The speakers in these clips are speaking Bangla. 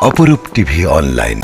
অপরূপ টিভি অনলাইন।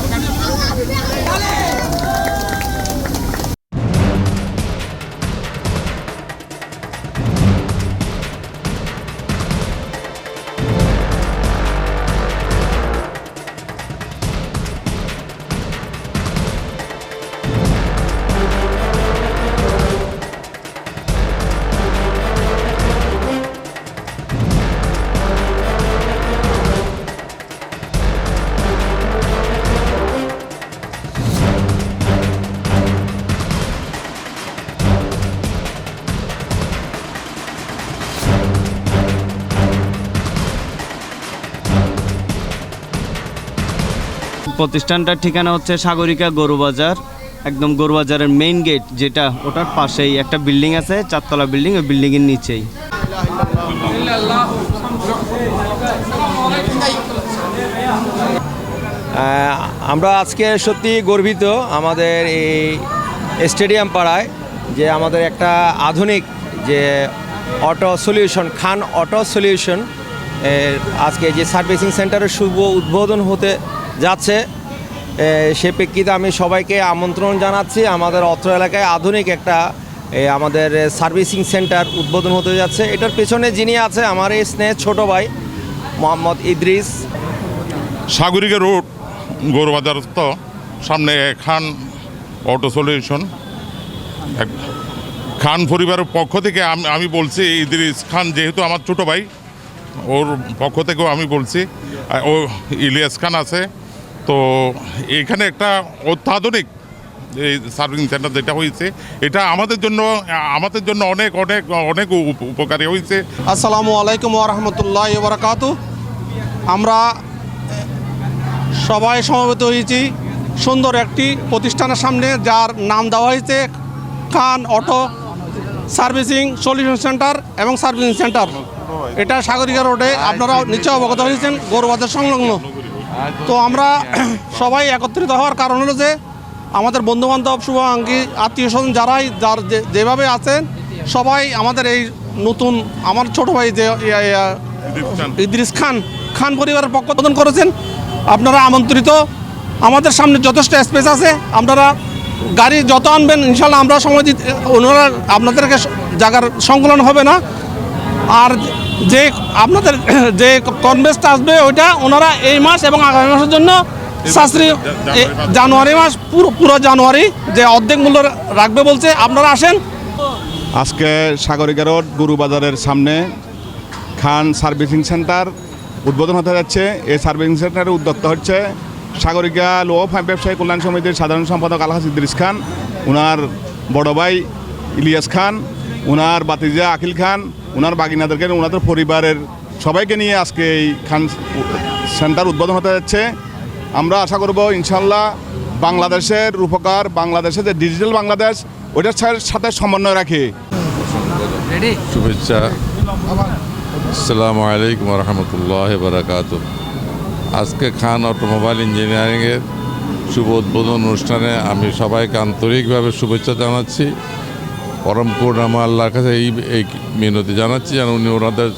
প্রতিষ্ঠানটার ঠিকানা হচ্ছে সাগরিকা গরুবাজার, একদম গরুবাজারের মেইন গেট যেটা, ওটার পাশেই একটা বিল্ডিং আছে, 4 তলা বিল্ডিং, ওই বিল্ডিংয়ের নিচেই। আমরা আজকে সত্যি গর্বিত আমাদের এই স্টেডিয়াম পাড়ায় যে আমাদের একটা আধুনিক যে অটো সলিউশন, খান অটো সলিউশন আজকে যে সার্ভিসিং সেন্টারের শুভ উদ্বোধন হতে যাচ্ছে। সে প্রেক্ষিতে আমি সবাইকে আমন্ত্রণ জানাচ্ছি। আমাদের অত্র এলাকায় আধুনিক একটা আমাদের সার্ভিসিং সেন্টার উদ্বোধন হতে যাচ্ছে। এটার পেছনে যিনি আছে আমার এই স্নেহের ছোটো ভাই মোহাম্মদ ইদ্রিস। সাগরিকা রোড গরুবাজার তো সামনে খান অটো সলিউশন, খান পরিবারের পক্ষ থেকে আমি বলছি, ইদ্রিস খান যেহেতু আমার ছোটো ভাই, ওর পক্ষ থেকেও আমি বলছি। ও ইলিয়াস খান আছে, তো এখানে একটা অত্যাধুনিক এই সার্ভিসিং সেন্টার যেটা হয়েছে, এটা আমাদের জন্য অনেক অনেক অনেক উপকারী হয়েছে। আসসালামু আলাইকুম ওয়া রাহমাতুল্লাহি ওয়া বারাকাতুহু। আমরা সবাই সমবেত হয়েছি সুন্দর একটি প্রতিষ্ঠানের সামনে, যার নাম দেওয়া হয়েছে খান অটো সার্ভিসিং সলিউশন সেন্টার এবং সার্ভিসিং সেন্টার। এটা সাগরিকা রোডে, আপনারা নিশ্চয় অবগত হয়েছেন, গরুবাজার সংলগ্ন। তো আমরা সবাই একত্রিত হওয়ার কারণ হলো যে আমাদের বন্ধুবান্ধব, শুভাকাঙ্ক্ষী, আত্মীয় স্বজন যারাই যেভাবে আছেন, সবাই আমাদের এই নতুন আমার ছোট ভাই যে ইদ্রিস খান পরিবারের পক্ষ উদ্বোধন করেছেন। আপনারা আমন্ত্রিত। আমাদের সামনে যথেষ্ট স্পেস আছে, আপনারা গাড়ি যত আনবেন ইনশাল্লাহ আমরা সময় দিতে, ওনারা আপনাদেরকে জায়গার সংকুলন হবে না। আর যে আপনাদের যে কনভেস্ট আসবে ওইটা ওনারা এই মাস এবং আগামী মাসের জন্য সাশ্রয়ী জানুয়ারি মাস পুরো জানুয়ারি যে অর্ধেক মূল্য রাখবে বলছে। আপনারা আসেন। আজকে সাগরিকা রোড গরুবাজারের সামনে খান সার্ভিসিং সেন্টার উদ্বোধন হতে যাচ্ছে। এই সার্ভিসিং সেন্টারের উদ্যোক্তা হচ্ছে সাগরিকা লোহ ব্যবসায়ী কল্যাণ সমিতির সাধারণ সম্পাদক আলহাজ ইদ্রিস খান, ওনার বড় ভাই ইলিয়াস খান, ওনার বাতিজা আকিল খান, ওনার বাগিনাদেরকে, ওনাদের পরিবারের সবাইকে নিয়ে আজকে এই খান সেন্টার উদ্বোধন হতে যাচ্ছে। আমরা আশা করব ইনশাল্লাহ বাংলাদেশের রূপকার, বাংলাদেশের যে ডিজিটাল বাংলাদেশ, ওইটার সাথে সমন্বয় রাখি। শুভেচ্ছা। আসসালামু আলাইকুম ওয়া রাহমাতুল্লাহি ওয়া বারাকাতুহু। আজকে খান অটোমোবাইল ইঞ্জিনিয়ারিংয়ের শুভ উদ্বোধন অনুষ্ঠানে আমি সবাইকে আন্তরিকভাবে শুভেচ্ছা জানাচ্ছি। পরম করুণাময় আল্লাহর কাছে এই মিনতি জানাচ্ছি যেন উনি ওনাদের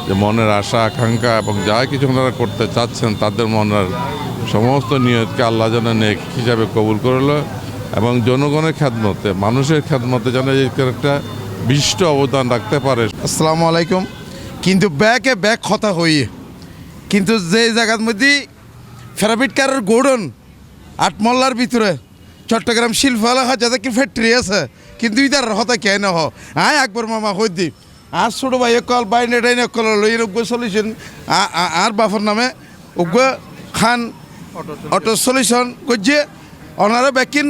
যে মনের আশা আকাঙ্ক্ষা এবং যা কিছু ওনারা করতে চাচ্ছেন, তাদের মনের সমস্ত নিয়তকে আল্লাহ যেন নেক হিসাবে কবুল করল এবং জনগণের খ্যাদমতে, মানুষের খ্যাদমতে যেন একটা বিশিষ্ট অবদান রাখতে পারে। আসসালামু আলাইকুম। কিন্তু ব্যাক কথা হইয়ে, কিন্তু যে জায়গার মধ্যে ফেরাবিটকারের গোডন আটমল্লার ভিতরে চট্টগ্রাম শিল্প এলাকা যাতে কি ফ্যাক্টরি আছে, কিন্তু ইতার হতা কে না আয় আকবর মামা হই দি আর ছোটো ভাই কল বাইনে টাইনে কল লইন উগ্র সলিউশন আর বাফর নামে উগ্র খান অটো সলিউশন করছে। ওনারা ব্যাকিন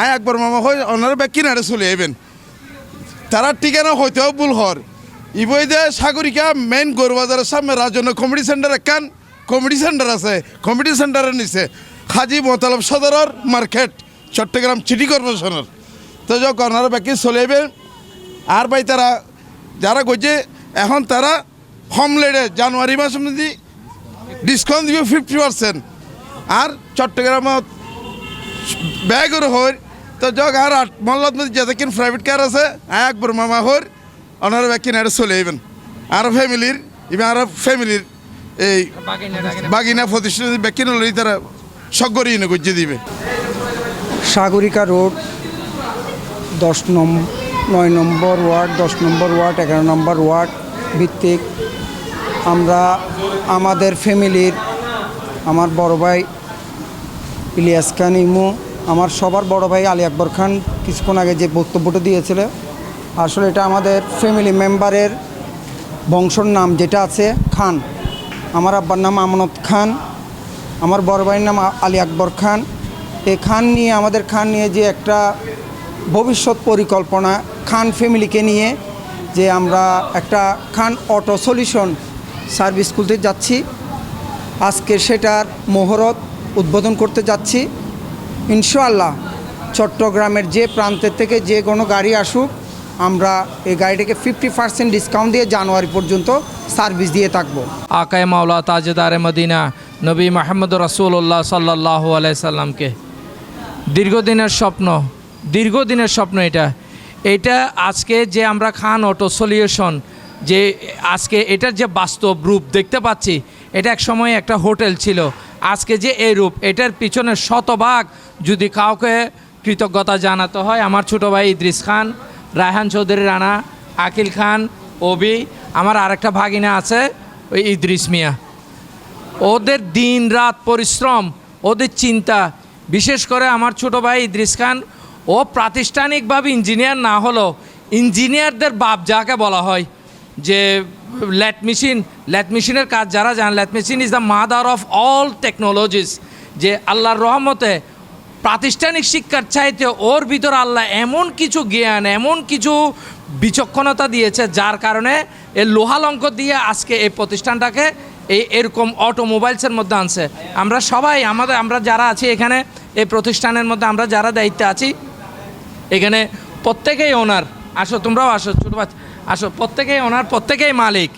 আয় আকবর মামা হই, ওনারা ব্যাকিন আরে চলে আইবেন। তারা ঠিকানা হইতেও ভুল হর ইবইদে সাগরিকা মেইন গরুবাজারের সামনে রাজন্য কমিটি সেন্টার একখান কমিটি সেন্টার আছে। কমিটি সেন্টারের নিচে হাজি মোতালব সদরের মার্কেট, চট্টগ্রাম সিটি কর্পোরেশনের। তো যখন ওনারা ব্যাকি চলে আইবেন। আর ভাই তারা যারা করছে এখন তারা হোম লেডে জানুয়ারি মাসের মধ্যে ডিসকাউন্ট দিবে 50%। আর চট্টগ্রামত ব্যাগর হর তো যোগ আর মহল্লার মধ্যে যাতে কিন প্রাইভেট কার আছে একবার মামা হর ওনারা ব্যাকিন আর চলে আইবেন। আর ফ্যামিলির ইভেন আর ফ্যামিলির এই বাগিনা প্রতিষ্ঠান ব্যাখ্যা নলেই তারা সগরিয়ে করছে দিবে। সাগরিকা রোড 9 নম্বর ওয়ার্ড, 10 নম্বর ওয়ার্ড, 11 নম্বর ওয়ার্ড ভিত্তিক আমরা আমাদের ফ্যামিলির, আমার বড় ভাই ইলিয়াস খান ইমু, আমার সবার বড় ভাই আলী আকবর খান কিছুক্ষণ আগে যে বক্তব্যটা দিয়েছিল, আসলে এটা আমাদের ফ্যামিলি মেম্বারের বংশর নাম যেটা আছে খান। আমার আব্বার নাম আমানত খান, আমার বড় ভাইয়ের নাম আলী আকবর খান। এই খান নিয়ে, আমাদের খান নিয়ে যে একটা ভবিষ্যৎ পরিকল্পনা খান ফ্যামিলিকে নিয়ে, যে আমরা একটা খান অটো সলিউশন সার্ভিস খুলতে যাচ্ছি। আজকে সেটার মুহূর্ত উদ্বোধন করতে যাচ্ছি। ইনশাআল্লাহ চট্টগ্রামের যে প্রান্তের থেকে যে কোনো গাড়ি আসুক, আমরা এই গাড়িটাকে 50% ডিসকাউন্ট দিয়ে জানুয়ারি পর্যন্ত সার্ভিস দিয়ে থাকবো। আকায়ে মাওলা তাজদারে মদিনা নবী মাহমুদ রাসূলুল্লাহ সাল্লাল্লাহু আলাইহি সাল্লামকে দীর্ঘদিনের স্বপ্ন এটা আজকে যে আমরা খান অটো সলিউশন, যে আজকে এটার যে বাস্তব রূপ দেখতে পাচ্ছি, এটা এক সময় একটা হোটেল ছিল। আজকে যে এই রূপ, এটার পিছনে শতভাগ যদি কাউকে কৃতজ্ঞতা জানাতে হয়, আমার ছোটো ভাই ইদ্রিস খান, রায়হান চৌধুরী রানা, আকিল খান, ওবি, আমার আরেকটা ভাগিনা আছে ওই ইদ্রিস মিয়া। ওদের দিন রাত পরিশ্রম, ওদের চিন্তা, বিশেষ করে আমার ছোটো ভাই ইদ্রিস খান, ও প্রাতিষ্ঠানিকভাবে ইঞ্জিনিয়ার না হলেও ইঞ্জিনিয়ারদের বাপ যাকে বলা হয়, যে ল্যাট মেশিনের কাজ যারা জান, ল্যাট machine is the mother of all technologies. যে আল্লাহর রহমতে প্রাতিষ্ঠানিক শিক্ষার চাইতে ওর ভিতর আল্লাহ এমন কিছু জ্ঞান, এমন কিছু বিচক্ষণতা দিয়েছে, যার কারণে এই লোহালঙ্ক দিয়ে আজকে এই প্রতিষ্ঠানটাকে এরকম অটোমোবাইলসের মধ্যে আনছে। আমরা সবাই আমরা যারা আছি এখানে এই প্রতিষ্ঠানের মধ্যে, আমরা যারা দায়িত্বে আছি এখানে প্রত্যেকেই ওনার। আসো, তোমরাও আসো, ছোটো বাচ্চা আসো, প্রত্যেকেই ওনার, প্রত্যেকেই মালিক।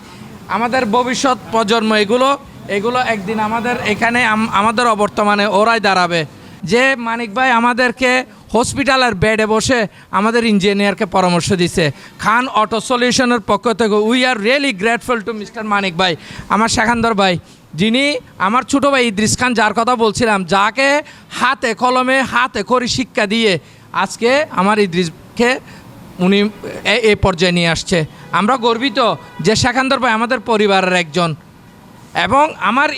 আমাদের ভবিষ্যৎ প্রজন্ম এগুলো একদিন আমাদের এখানে আমাদের অবর্তমানে ওরাই দাঁড়াবে। যে মানিক ভাই আমাদেরকে হসপিটালের বেডে বসে আমাদের ইঞ্জিনিয়ারকে পরামর্শ দিছে খান অটো সলিউশনের পক্ষ থেকে, we are really grateful to mister Manik ভাই, আমার সেখানদার ভাই, যিনি আমার ছোটো ভাই ইদ্রিস খান, যার কথা বলছিলাম, যাকে হাতে কলমে হাতে করে শিক্ষা দিয়ে আজকে আমার ইদ্রিসকে উনি এই পর্যায়ে নিয়ে আসছে। আমরা গর্বিত যে সেখানদার ভাই আমাদের পরিবারের একজন, এবং আমার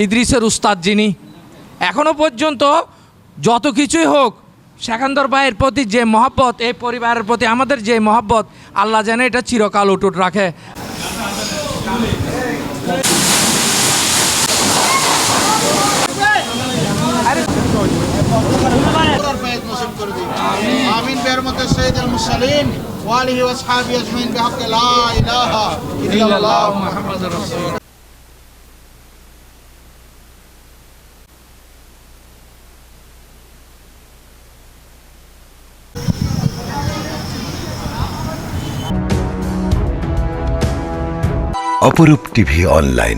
ইদ্রিসের উস্তাদ যিনি, এখনও পর্যন্ত যত কিছুই হোক সেখানদার ভাইয়ের প্রতি যে মহব্বত, এই পরিবারের প্রতি আমাদের যে মহব্বত, আল্লাহ যেন এটা চিরকাল অটুট রাখে। آمين بحرمة السيد المرسلين وآله وأصحابه أجمعين بحق لا إله إلا الله محمد رسول الله. অপরূপ টিভি অনলাইন।